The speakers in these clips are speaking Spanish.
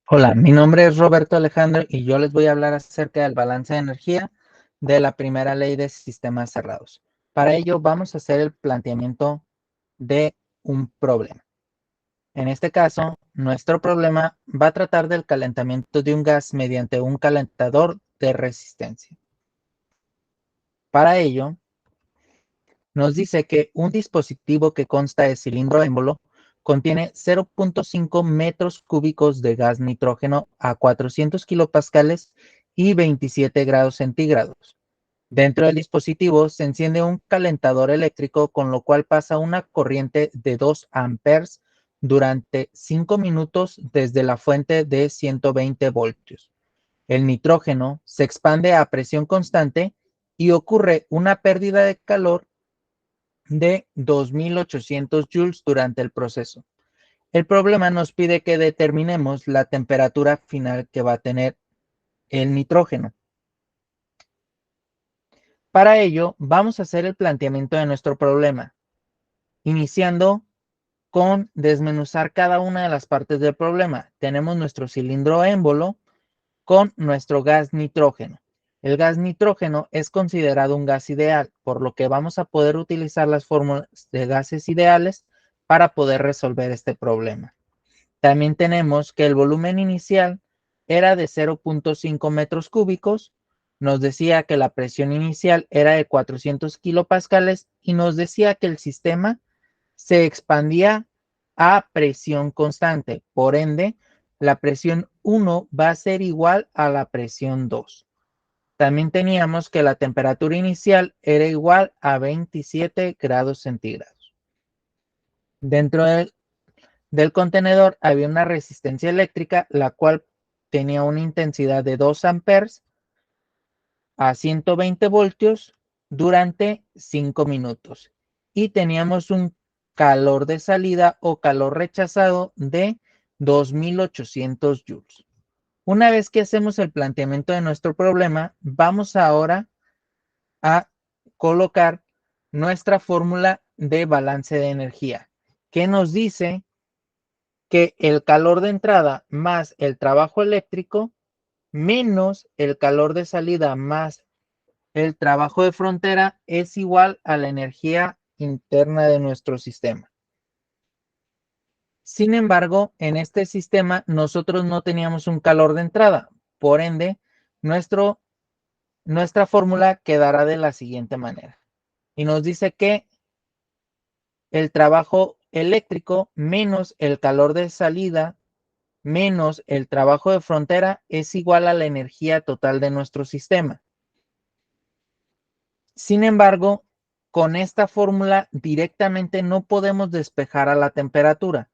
Hola, mi nombre es Roberto Alejandro y yo les voy a hablar acerca del balance de energía de la primera ley de sistemas cerrados. Para ello vamos a hacer el planteamiento de un problema. En este caso, nuestro problema va a tratar del calentamiento de un gas mediante un calentador de resistencia. Para ello, nos dice que un dispositivo que consta de cilindro émbolo contiene 0.5 metros cúbicos de gas nitrógeno a 400 kilopascales y 27 grados centígrados. Dentro del dispositivo se enciende un calentador eléctrico, con lo cual pasa una corriente de 2 amperes durante 5 minutos desde la fuente de 120 voltios. El nitrógeno se expande a presión constante y ocurre una pérdida de calor de 2800 joules durante el proceso. El problema nos pide que determinemos la temperatura final que va a tener el nitrógeno. Para ello, vamos a hacer el planteamiento de nuestro problema, iniciando con desmenuzar cada una de las partes del problema. Tenemos nuestro cilindro émbolo con nuestro gas nitrógeno. El gas nitrógeno es considerado un gas ideal, por lo que vamos a poder utilizar las fórmulas de gases ideales para poder resolver este problema. También tenemos que el volumen inicial era de 0.5 metros cúbicos, nos decía que la presión inicial era de 400 kilopascales y nos decía que el sistema se expandía a presión constante. Por ende, la presión 1 va a ser igual a la presión 2. También teníamos que la temperatura inicial era igual a 27 grados centígrados. Dentro del contenedor había una resistencia eléctrica, la cual tenía una intensidad de 2 amperes a 120 voltios durante 5 minutos. Y teníamos un calor de salida o calor rechazado de 2800 joules. Una vez que hacemos el planteamiento de nuestro problema, vamos ahora a colocar nuestra fórmula de balance de energía, que nos dice que el calor de entrada más el trabajo eléctrico menos el calor de salida más el trabajo de frontera es igual a la energía interna de nuestro sistema. Sin embargo, en este sistema nosotros no teníamos un calor de entrada. Por ende, nuestra fórmula quedará de la siguiente manera. Y nos dice que el trabajo eléctrico menos el calor de salida menos el trabajo de frontera es igual a la energía total de nuestro sistema. Sin embargo, con esta fórmula directamente no podemos despejar a la temperatura.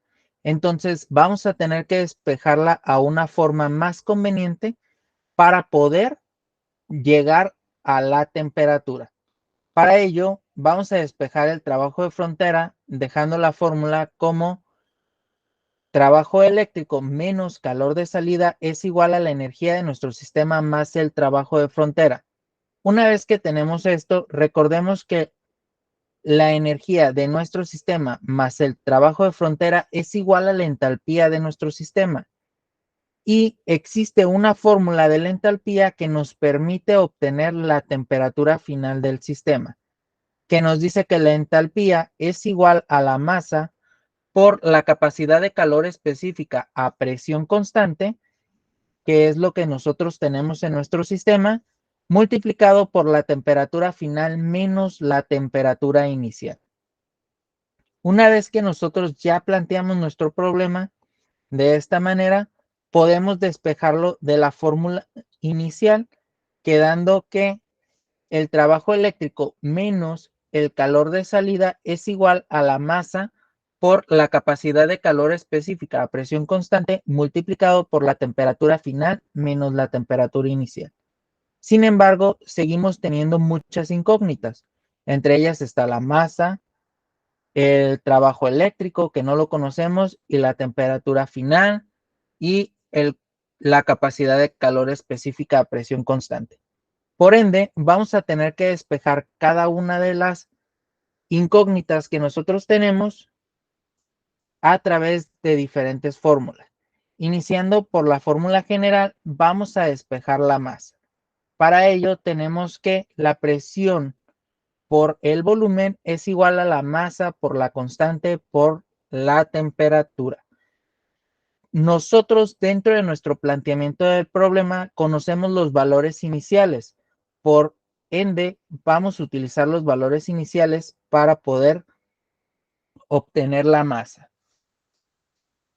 Entonces vamos a tener que despejarla a una forma más conveniente para poder llegar a la temperatura. Para ello, vamos a despejar el trabajo de frontera dejando la fórmula como trabajo eléctrico menos calor de salida es igual a la energía de nuestro sistema más el trabajo de frontera. Una vez que tenemos esto, recordemos que la energía de nuestro sistema más el trabajo de frontera es igual a la entalpía de nuestro sistema. Y existe una fórmula de la entalpía que nos permite obtener la temperatura final del sistema, que nos dice que la entalpía es igual a la masa por la capacidad de calor específica a presión constante, que es lo que nosotros tenemos en nuestro sistema, multiplicado por la temperatura final menos la temperatura inicial. Una vez que nosotros ya planteamos nuestro problema de esta manera, podemos despejarlo de la fórmula inicial, quedando que el trabajo eléctrico menos el calor de salida es igual a la masa por la capacidad de calor específica a presión constante multiplicado por la temperatura final menos la temperatura inicial. Sin embargo, seguimos teniendo muchas incógnitas. Entre ellas está la masa, el trabajo eléctrico, que no lo conocemos, y la temperatura final y la capacidad de calor específica a presión constante. Por ende, vamos a tener que despejar cada una de las incógnitas que nosotros tenemos a través de diferentes fórmulas. Iniciando por la fórmula general, vamos a despejar la masa. Para ello tenemos que la presión por el volumen es igual a la masa por la constante por la temperatura. Nosotros dentro de nuestro planteamiento del problema conocemos los valores iniciales. Por ende, vamos a utilizar los valores iniciales para poder obtener la masa.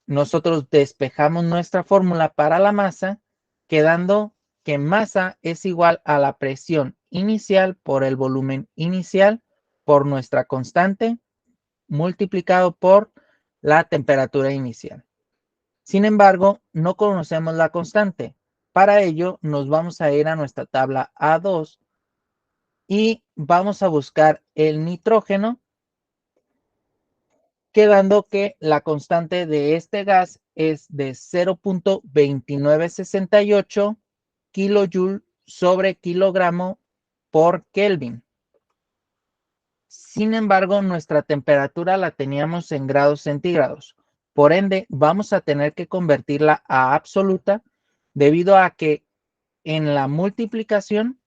Nosotros despejamos nuestra fórmula para la masa, quedando que masa es igual a la presión inicial por el volumen inicial por nuestra constante multiplicado por la temperatura inicial. Sin embargo, no conocemos la constante. Para ello, nos vamos a ir a nuestra tabla A2 y vamos a buscar el nitrógeno, quedando que la constante de este gas es de 0.2968 kilojoule sobre kilogramo por Kelvin. Sin embargo, nuestra temperatura la teníamos en grados centígrados. Por ende, vamos a tener que convertirla a absoluta debido a que en la multiplicación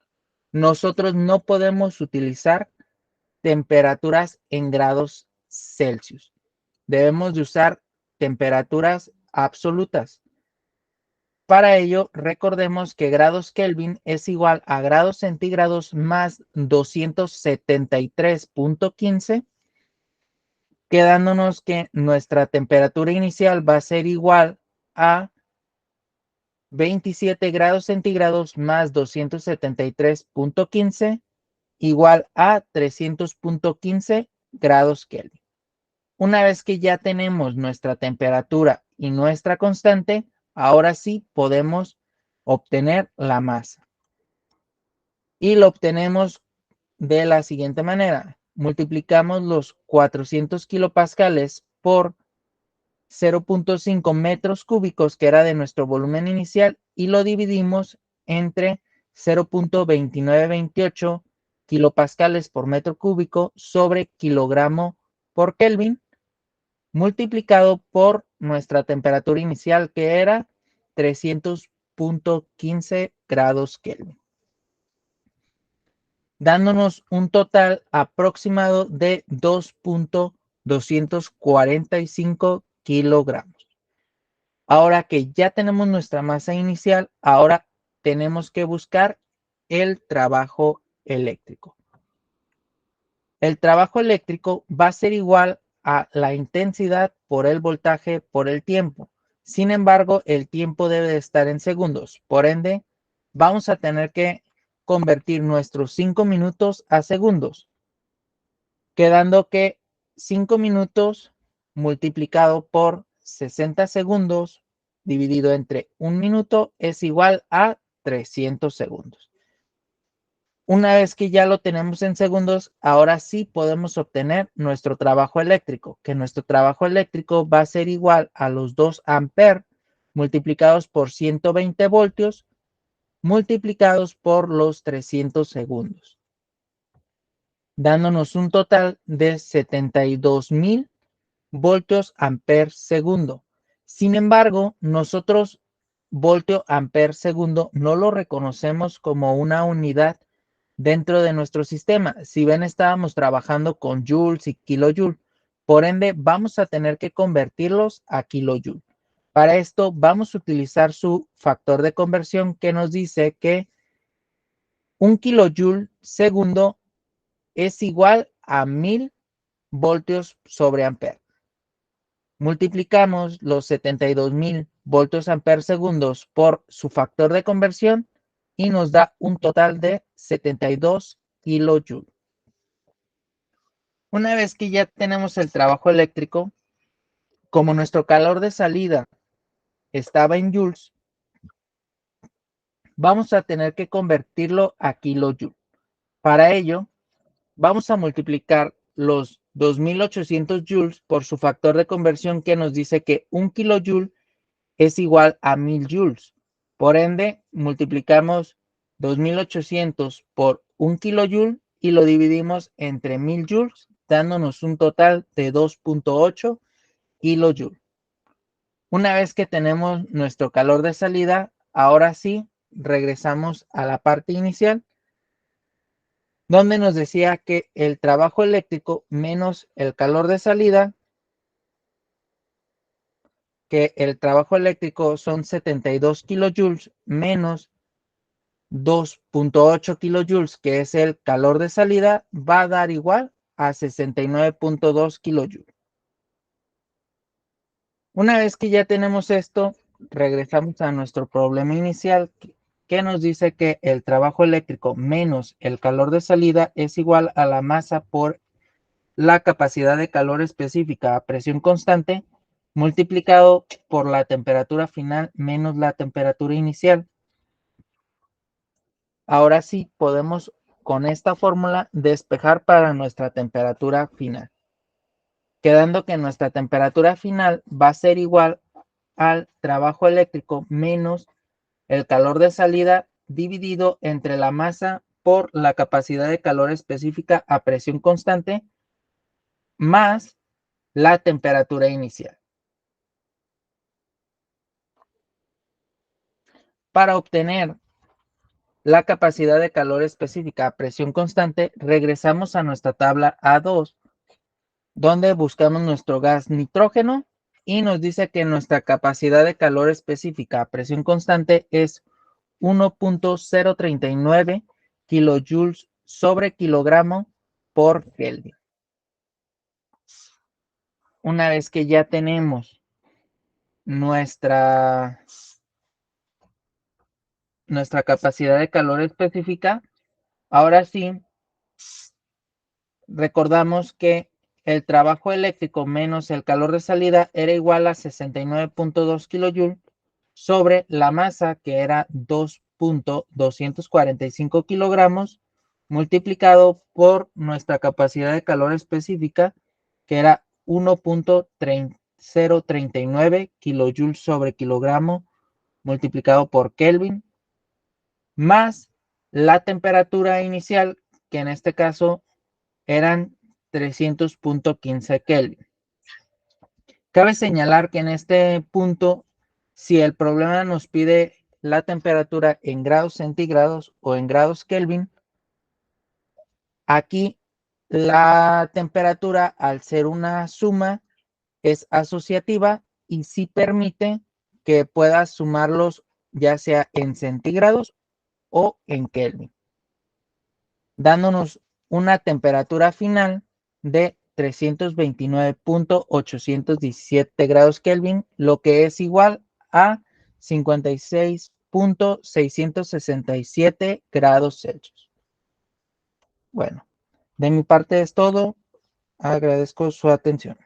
nosotros no podemos utilizar temperaturas en grados Celsius. Debemos de usar temperaturas absolutas. Para ello, recordemos que grados Kelvin es igual a grados centígrados más 273.15, quedándonos que nuestra temperatura inicial va a ser igual a 27 grados centígrados más 273.15 igual a 300.15 grados Kelvin. Una vez que ya tenemos nuestra temperatura y nuestra constante, ahora sí podemos obtener la masa. Y lo obtenemos de la siguiente manera. Multiplicamos los 400 kilopascales por 0.5 metros cúbicos, que era de nuestro volumen inicial, y lo dividimos entre 0.2928 kilopascales por metro cúbico sobre kilogramo por Kelvin, multiplicado por nuestra temperatura inicial, que era 300.15 grados Kelvin, dándonos un total aproximado de 2.245 kilogramos. Ahora que ya tenemos nuestra masa inicial, ahora tenemos que buscar el trabajo eléctrico. El trabajo eléctrico va a ser igual a la intensidad por el voltaje por el tiempo. Sin embargo, el tiempo debe de estar en segundos. Por ende, vamos a tener que convertir nuestros 5 minutos a segundos, quedando que 5 minutos multiplicado por 60 segundos dividido entre 1 minuto es igual a 300 segundos. Una vez que ya lo tenemos en segundos, ahora sí podemos obtener nuestro trabajo eléctrico, que nuestro trabajo eléctrico va a ser igual a los 2 amperes multiplicados por 120 voltios multiplicados por los 300 segundos, dándonos un total de 72,000 voltios amper segundo. Sin embargo, nosotros voltio amper segundo no lo reconocemos como una unidad dentro de nuestro sistema. Si ven, estábamos trabajando con joules y kilojoule. Por ende, vamos a tener que convertirlos a kilojoule. Para esto, vamos a utilizar su factor de conversión, que nos dice que 1 kilojoule segundo es igual a 1000 voltios sobre amper. Multiplicamos los 72,000 voltios amper segundos por su factor de conversión y nos da un total de 72 kilojoule. Una vez que ya tenemos el trabajo eléctrico, como nuestro calor de salida estaba en joules, vamos a tener que convertirlo a kilojoule. Para ello, vamos a multiplicar los 2800 joules por su factor de conversión, que nos dice que 1 kilojoule es igual a 1000 joules. Por ende, multiplicamos 2800 por 1 kilojoule y lo dividimos entre 1000 joules, dándonos un total de 2.8 kilojoule. Una vez que tenemos nuestro calor de salida, ahora sí regresamos a la parte inicial, donde nos decía que el trabajo eléctrico menos el calor de salida, que el trabajo eléctrico son 72 kilojoules menos 2.8 kilojoules, que es el calor de salida, va a dar igual a 69.2 kilojoules. Una vez que ya tenemos esto, regresamos a nuestro problema inicial, que nos dice que el trabajo eléctrico menos el calor de salida es igual a la masa por la capacidad de calor específica a presión constante multiplicado por la temperatura final menos la temperatura inicial. Ahora sí podemos con esta fórmula despejar para nuestra temperatura final, quedando que nuestra temperatura final va a ser igual al trabajo eléctrico menos el calor de salida dividido entre la masa por la capacidad de calor específica a presión constante más la temperatura inicial. Para obtener la capacidad de calor específica a presión constante, regresamos a nuestra tabla A2, donde buscamos nuestro gas nitrógeno y nos dice que nuestra capacidad de calor específica a presión constante es 1.039 kilojoules sobre kilogramo por Kelvin. Una vez que ya tenemos nuestra capacidad de calor específica, ahora sí recordamos que el trabajo eléctrico menos el calor de salida era igual a 69.2 kilojoules sobre la masa, que era 2.245 kilogramos, multiplicado por nuestra capacidad de calor específica, que era 1.039 kilojoules sobre kilogramo, multiplicado por Kelvin, más la temperatura inicial, que en este caso eran 300.15 Kelvin. Cabe señalar que en este punto, si el problema nos pide la temperatura en grados centígrados o en grados Kelvin, aquí la temperatura, al ser una suma, es asociativa y sí permite que puedas sumarlos ya sea en centígrados o en Kelvin, dándonos una temperatura final de 329.817 grados Kelvin, lo que es igual a 56.667 grados Celsius. Bueno, de mi parte es todo. Agradezco su atención.